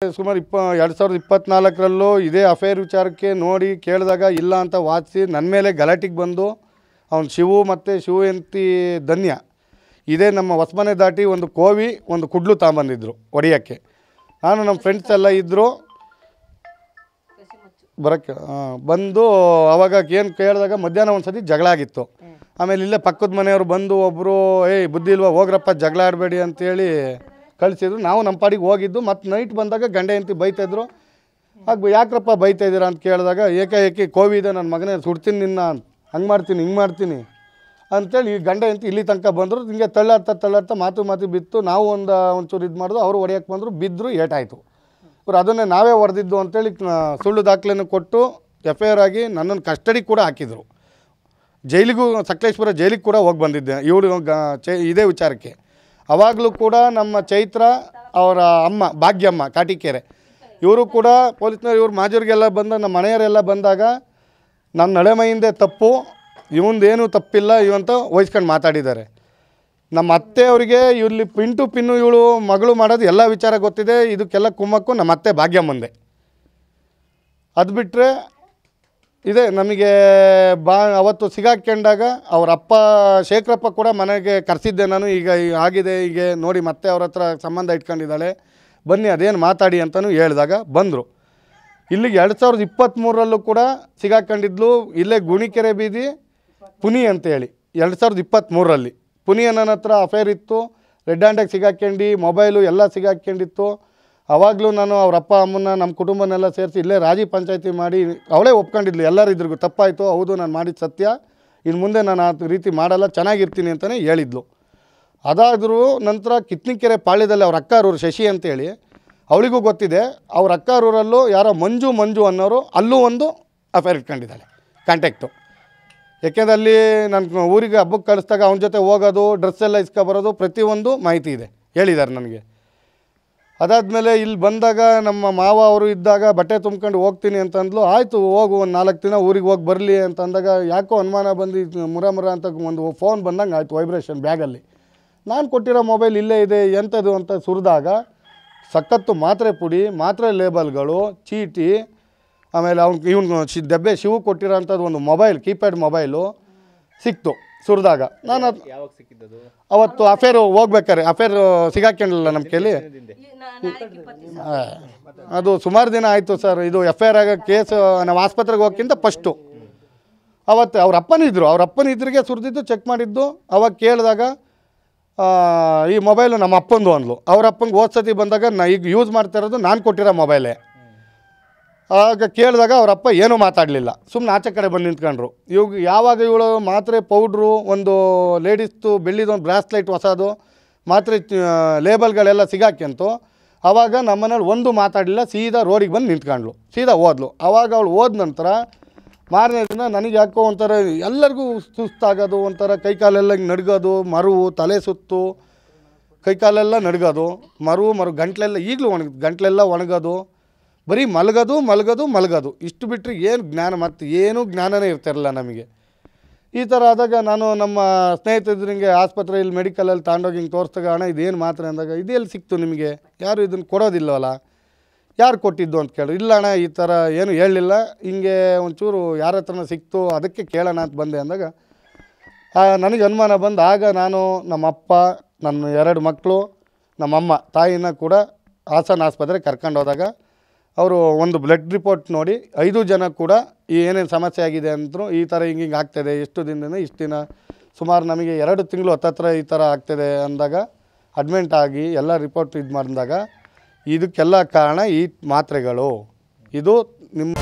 ಸುಮಾರು 2024ರಲ್ಲೂ ಇದೇ ಅಫೇರ್ ವಿಚಾರಕ್ಕೆ ನೋಡಿ ಕೇಳಿದಾಗ ಇಲ್ಲ ಅಂತ ವಾದಿಸಿ ನನ್ನ ಮೇಲೆ ಗಲಾಟೆಗೆ ಬಂದು ಅವನು ಶಿವು ಮತ್ತು ಶಿವಯಂತಿ ಧನ್ಯ ಇದೇ ನಮ್ಮ ಹೊಸಮನೆ ದಾಟಿ ಒಂದು ಕೋವಿ ಒಂದು ಕುಡ್ಲು ತಗೊಂಬಂದಿದ್ರು ಹೊಡೆಯೋಕ್ಕೆ. ನಾನು ನಮ್ಮ ಫ್ರೆಂಡ್ಸ್ ಎಲ್ಲ ಇದ್ದರು ಬರೋಕ್ಕೆ ಬಂದು ಅವಾಗ ಏನು ಕೇಳಿದಾಗ ಮಧ್ಯಾಹ್ನ ಒಂದು ಸತಿ ಜಗಳ ಆಗಿತ್ತು. ಆಮೇಲೆ ಇಲ್ಲೇ ಪಕ್ಕದ ಮನೆಯವರು ಬಂದು ಒಬ್ಬರು ಬುದ್ಧಿ ಇಲ್ವಾ ಹೋಗ್ರಪ್ಪ ಜಗಳ ಆಡಬೇಡಿ ಅಂತೇಳಿ ಕಳಿಸಿದ್ರು. ನಾವು ನಮ್ಮ ಪಾಡಿಗೆ ಹೋಗಿದ್ದು. ಮತ್ತು ನೈಟ್ ಬಂದಾಗ ಗಂಡ ಹೆಂಡತಿ ಬೈತಾಯಿದ್ರು. ಆಗ ಯಾಕ್ರಪ್ಪ ಬೈತಾಯಿದ್ದೀರಾ ಅಂತ ಕೇಳಿದಾಗ ಏಕಾಏಕಿ ಕೋವಿ ಇದೆ ನನ್ನ ಮಗನೇ ಸುಡ್ತೀನಿ ನಿನ್ನ, ಹಂಗೆ ಮಾಡ್ತೀನಿ ಹಿಂಗೆ ಮಾಡ್ತೀನಿ ಅಂತೇಳಿ ಈ ಗಂಡ ಹೆಂಡತಿ ಇಲ್ಲಿ ತನಕ ಬಂದರು. ಹಿಂಗೆ ತಳ್ಳಾಡ್ತಾ ಮಾತು ಬಿತ್ತು. ನಾವು ಒಂಚೂರು ಇದು ಮಾಡಿದ್ರು. ಅವರು ಹೊಡೆಯೋಕ್ಕೆ ಬಂದರು, ಬಿದ್ದರು, ಏಟಾಯಿತು. ಇವರು ಅದನ್ನೇ ನಾವೇ ಹೊಡೆದಿದ್ದು ಅಂತೇಳಿ ಸುಳ್ಳು ದಾಖಲೆಯನ್ನು ಕೊಟ್ಟು FIR ಆಗಿ ನನ್ನನ್ನು ಕಸ್ಟಡಿ ಕೂಡ ಹಾಕಿದರು. ಜೈಲಿಗೂ ಸಕಲೇಶ್ಪುರ ಜೈಲಿಗೆ ಕೂಡ ಹೋಗಿ ಬಂದಿದ್ದೆ ಇವಳು ಇದೇ ವಿಚಾರಕ್ಕೆ. ಆವಾಗಲೂ ಕೂಡ ನಮ್ಮ ಚೈತ್ರ ಅವರ ಅಮ್ಮ ಭಾಗ್ಯಮ್ಮ ಕಾಟಿಕೆರೆ ಇವರು ಕೂಡ ಪೊಲೀಸ್ನವ್ರು ಇವ್ರು ಮಾಜೂರಿಗೆಲ್ಲ ಬಂದ ನಮ್ಮ ಮನೆಯವರೆಲ್ಲ ಬಂದಾಗ ನನ್ನ ನಳೆಮೈಯಿಂದೆ ತಪ್ಪು, ಇವಂದೇನೂ ತಪ್ಪಿಲ್ಲ ಇವಂತ ವಹಿಸ್ಕೊಂಡು ಮಾತಾಡಿದ್ದಾರೆ. ನಮ್ಮ ಅತ್ತೆ ಅವರಿಗೆ ಇಲ್ಲಿ ಪಿನ್ನು ಇವಳು ಮಗಳು ಮಾಡೋದು ಎಲ್ಲ ವಿಚಾರ ಗೊತ್ತಿದೆ. ಇದಕ್ಕೆಲ್ಲ ಕುಮ್ಮಕ್ಕು ನಮ್ಮ ಅತ್ತೆ ಭಾಗ್ಯಮ್ಮಂದೆ. ಅದು ಬಿಟ್ಟರೆ ಇದೆ ನಮಗೆ ಅವತ್ತು ಸಿಗಾಕೊಂಡಾಗ ಅವರ ಅಪ್ಪ ಶೇಖರಪ್ಪ ಕೂಡ ಮನೆಗೆ ಕರೆಸಿದ್ದೆ ನಾನು. ಈಗ ಆಗಿದೆ, ಈಗ ನೋಡಿ ಮತ್ತೆ ಅವ್ರ ಹತ್ರ ಸಂಬಂಧ ಇಟ್ಕೊಂಡಿದ್ದಾಳೆ, ಬನ್ನಿ ಅದೇನು ಮಾತಾಡಿ ಅಂತಲೂ ಹೇಳಿದಾಗ ಬಂದರು. ಇಲ್ಲಿಗೆ 2023ರಲ್ಲೂ ಕೂಡ ಸಿಗಾಕೊಂಡಿದ್ಲು. ಇಲ್ಲೇ ಗುಣಿಕೆರೆ ಬೀದಿ ಪುನಿ ಅಂತೇಳಿ 2023ರಲ್ಲಿ ಪುನಿ ನನ್ನ ಹತ್ರ ಅಫೇರ್ ಇತ್ತು. ರೆಡ್ ಹ್ಯಾಂಡಾಗಿ ಸಿಗಾಕೊಂಡು ಮೊಬೈಲು ಎಲ್ಲ ಸಿಗಾಕೊಂಡಿತ್ತು. ಆವಾಗಲೂ ನಾನು ಅವ್ರ ಅಪ್ಪ ಅಮ್ಮನ ನಮ್ಮ ಕುಟುಂಬನೆಲ್ಲ ಸೇರಿಸಿ ಇಲ್ಲೇ ರಾಜಿ ಪಂಚಾಯತಿ ಮಾಡಿ ಅವಳೇ ಒಪ್ಕೊಂಡಿದ್ಲು. ಎಲ್ಲರೂ ಇದ್ರಿಗೂ ತಪ್ಪಾಯಿತು, ಹೌದು ನಾನು ಮಾಡಿದ ಸತ್ಯ, ಇನ್ನು ಮುಂದೆ ನಾನು ಆ ರೀತಿ ಮಾಡಲ್ಲ, ಚೆನ್ನಾಗಿರ್ತೀನಿ ಅಂತಲೇ ಹೇಳಿದ್ಲು. ಅದಾದರೂ ನಂತರ ಕಿತ್ನಿಕೆರೆ ಪಾಳ್ಯದಲ್ಲಿ ಅವ್ರ ಅಕ್ಕಾರೂರು ಶಶಿ ಅಂತೇಳಿ ಅವಳಿಗೂ ಗೊತ್ತಿದೆ. ಅವ್ರ ಅಕ್ಕಾರೂರಲ್ಲೂ ಯಾರೋ ಮಂಜು ಅನ್ನೋರು ಅಲ್ಲೂ ಒಂದು ಅಫೇರ್ ಇಟ್ಕೊಂಡಿದ್ದಾಳೆ ಕಾಂಟ್ಯಾಕ್ಟು. ಯಾಕೆಂದರೆ ಅಲ್ಲಿ ನನ್ನ ಊರಿಗೆ ಹಬ್ಬಕ್ಕೆ ಕಳಿಸ್ದಾಗ ಅವನ ಜೊತೆ ಹೋಗೋದು, ಡ್ರೆಸ್ ಎಲ್ಲ ಇಸ್ಕೊಬರೋದು ಪ್ರತಿಯೊಂದು ಮಾಹಿತಿ ಇದೆ, ಹೇಳಿದ್ದಾರೆ ನನಗೆ. ಅದಾದಮೇಲೆ ಇಲ್ಲಿ ಬಂದಾಗ ನಮ್ಮ ಮಾವ ಅವರು ಇದ್ದಾಗ ಬಟ್ಟೆ ತುಂಬ್ಕೊಂಡು ಹೋಗ್ತೀನಿ ಅಂತಂದ್ಲು. ಆಯಿತು ಹೋಗು, ಒಂದು 4 ದಿನ ಊರಿಗೆ ಹೋಗಿ ಬರಲಿ ಅಂತಂದಾಗ ಯಾಕೋ ಅನುಮಾನ ಬಂದು ಮುರ ಅಂತ ಒಂದು ಫೋನ್ ಬಂದಂಗೆ ಆಯಿತು ವೈಬ್ರೇಷನ್ ಬ್ಯಾಗಲ್ಲಿ. ನಾನು ಕೊಟ್ಟಿರೋ ಮೊಬೈಲ್ ಇಲ್ಲೇ ಇದೆ, ಎಂಥದ್ದು ಅಂತ ಸುರಿದಾಗ ಸಖತ್ತು ಮಾತ್ರೆ ಪುಡಿ, ಮಾತ್ರೆ ಲೇಬಲ್ಗಳು, ಚೀಟಿ, ಆಮೇಲೆ ಇವನು ದೆಬ್ಬೆ ಶಿವು ಕೊಟ್ಟಿರೋ ಅಂಥದ್ದು ಒಂದು ಮೊಬೈಲ್, ಕೀಪ್ಯಾಡ್ ಮೊಬೈಲು ಸಿಕ್ತು ಸುರಿದಾಗ. ನಾನು ಅವತ್ತು ಅಫೇರು ಹೋಗ್ಬೇಕಾರೆ ಅಫೇರ್ ಸಿಗಾಕೊಂಡಿಲ್ಲ ನಮ್ಮ ಕೈಲಿ. ಅದು ಸುಮಾರು ದಿನ ಆಯಿತು ಸರ್. ಇದು FIR ಆಗ ಕೇಸ್ ನಾವು ಆಸ್ಪತ್ರೆಗೆ ಹೋಗೋಕ್ಕಿಂತ ಫಸ್ಟು ಅವತ್ತು ಅವ್ರ ಅಪ್ಪನ ಇದ್ರಿಗೆ ಸುರಿದಿದ್ದು ಚೆಕ್ ಮಾಡಿದ್ದು. ಅವಾಗ ಕೇಳಿದಾಗ ಈ ಮೊಬೈಲು ನಮ್ಮ ಅಪ್ಪಂದು ಅಂದ್ಲು. ಅವ್ರ ಅಪ್ಪಂಗೆ ಸತಿ ಬಂದಾಗ ಈಗ ಯೂಸ್ ಮಾಡ್ತಾ ಇರೋದು ನಾನು ಕೊಟ್ಟಿರೋ ಮೊಬೈಲೇ. ಆಗ ಕೇಳಿದಾಗ ಅವರಪ್ಪ ಏನೂ ಮಾತಾಡಲಿಲ್ಲ, ಸುಮ್ಮನೆ ಆಚೆ ಕಡೆ ಬಂದು ನಿಂತ್ಕೊಂಡ್ರು. ಯಾವಾಗ ಇವಳು ಮಾತ್ರೆ ಪೌಡ್ರು, ಒಂದು ಲೇಡೀಸ್ದು ಬೆಳ್ಳಿದೊಂದು ಬ್ರಾಸ್ಲೈಟ್ ಹೊಸದು, ಮಾತ್ರೆ ಲೇಬಲ್ಗಳೆಲ್ಲ ಸಿಗಾಕ್ಯಂತು. ಆವಾಗ ನಮ್ಮನೇಲಿ ಒಂದು ಮಾತಾಡಲಿಲ್ಲ, ಸೀದಾ ರೋಡಿಗೆ ಬಂದು ನಿಂತ್ಕೊಂಡ್ಳು, ಸೀದಾ ಹೋದ್ಲು. ಆವಾಗ ಅವಳು ಹೋದ ನಂತರ ಮಾರನೇ ದಿನ ನನಗೆ ಯಾಕೋ ಒಂಥರ ಎಲ್ಲರಿಗೂ ಸುಸ್ತಾಗೋದು, ಒಂಥರ ಕೈಕಾಲೆಲ್ಲ ಹಿಂಗೆ ನಡ್ಗೋದು, ಮರುವು, ತಲೆ ಸುತ್ತು, ಕೈಕಾಲೆಲ್ಲ ನಡ್ಗೋದು, ಮರು ಗಂಟ್ಲೆಲ್ಲ ಈಗಲೂ ಗಂಟ್ಲೆಲ್ಲ ಒಣಗೋದು, ಬರೀ ಮಲಗೋದು ಇಷ್ಟು ಬಿಟ್ಟರೆ ಏನು ಜ್ಞಾನ, ಮತ್ತು ಏನೂ ಜ್ಞಾನನೇ ಇರ್ತಿರಲಿಲ್ಲ ನಮಗೆ. ಈ ಥರ ಆದಾಗ ನಾನು ನಮ್ಮ ಸ್ನೇಹಿತರಿಗೆ ಆಸ್ಪತ್ರೆಯಲ್ಲಿ ಮೆಡಿಕಲಲ್ಲಿ ತಗೊಂಡೋಗಿ ಹಿಂಗೆ ತೋರಿಸಿದಾಗ ಅಣ್ಣ ಇದೇನು ಮಾತ್ರೆ ಅಂದಾಗ ಇದೆಲ್ಲಿ ಸಿಕ್ತು ನಿಮಗೆ, ಯಾರು ಇದನ್ನು ಕೊಡೋದಿಲ್ಲವಲ್ಲ, ಯಾರು ಕೊಟ್ಟಿದ್ದು ಅಂತ ಕೇಳಿದ್ರು. ಇಲ್ಲ ಅಣ್ಣ ಈ ಥರ ಏನು ಹೇಳಲಿಲ್ಲ, ಹಿಂಗೆ ಒಂಚೂರು ಯಾರ ಹತ್ರನ ಸಿಕ್ತು ಅದಕ್ಕೆ ಕೇಳೋಣ ಅಂತ ಬಂದೆ ಅಂದಾಗ ನನಗೆ ಅನುಮಾನ ಬಂದು ಆಗ ನಾನು ನಮ್ಮಪ್ಪ, ನನ್ನ 2 ಮಕ್ಕಳು, ನಮ್ಮಮ್ಮ ತಾಯಿನ ಕೂಡ ಹಾಸನ ಆಸ್ಪತ್ರೆಗೆ ಕರ್ಕೊಂಡು ಹೋದಾಗ ಅವರು ಒಂದು ಬ್ಲಡ್ ರಿಪೋರ್ಟ್ ನೋಡಿ 5 ಜನ ಕೂಡ ಏನೇನು ಸಮಸ್ಯೆ ಆಗಿದೆ ಅಂದರು. ಈ ಥರ ಹಿಂಗೆ ಆಗ್ತಾಯಿದೆ, ಎಷ್ಟು ದಿನದಿಂದ ಇಷ್ಟು ದಿನ, ಸುಮಾರು ನಮಗೆ 2 ತಿಂಗಳು ಹತ್ತತ್ರ ಈ ಥರ ಆಗ್ತಾಯಿದೆ ಅಂದಾಗ ಅಡ್ಮಿಂಟ್ ಆಗಿ ಎಲ್ಲ ರಿಪೋರ್ಟ್ ಇದು ಮಾಡಿದಾಗ ಇದಕ್ಕೆಲ್ಲ ಕಾರಣ ಈ ಮಾತ್ರೆಗಳು. ಇದು ನಿಮ್ಮ